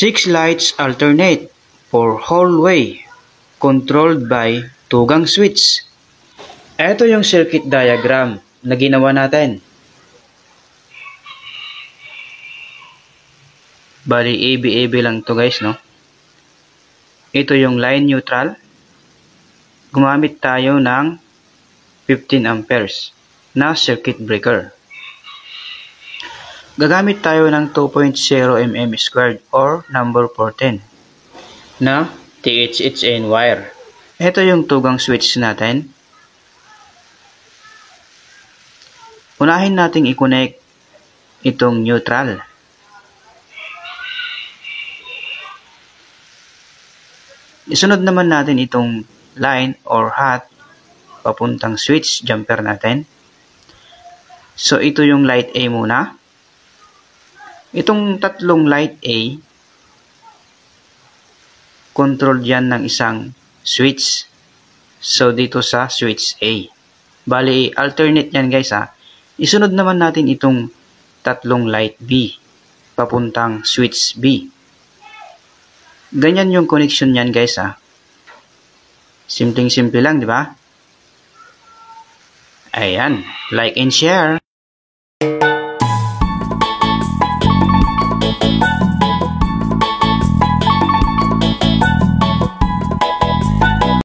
Six lights alternate for whole way, controlled by tugang switch. Ito yung circuit diagram na ginawa natin. Bali, AB lang to guys, no? Ito yung line neutral. Gumamit tayo ng 15 amperes na circuit breaker. Gagamit tayo ng 2.0 mm squared or number 410 na THHN wire. Ito yung tugang switch natin. Unahin nating i-connect itong neutral. Isunod naman natin itong line or hot papuntang switch jumper natin. So ito yung light A muna. Itong tatlong light A, controlled yan ng isang switch. So dito sa switch A. Bali, alternate yan guys ha. Isunod naman natin itong tatlong light B papuntang switch B. Ganyan yung connection yan guys ha. Simpleng-simple lang, di ba? Ayan, like and share.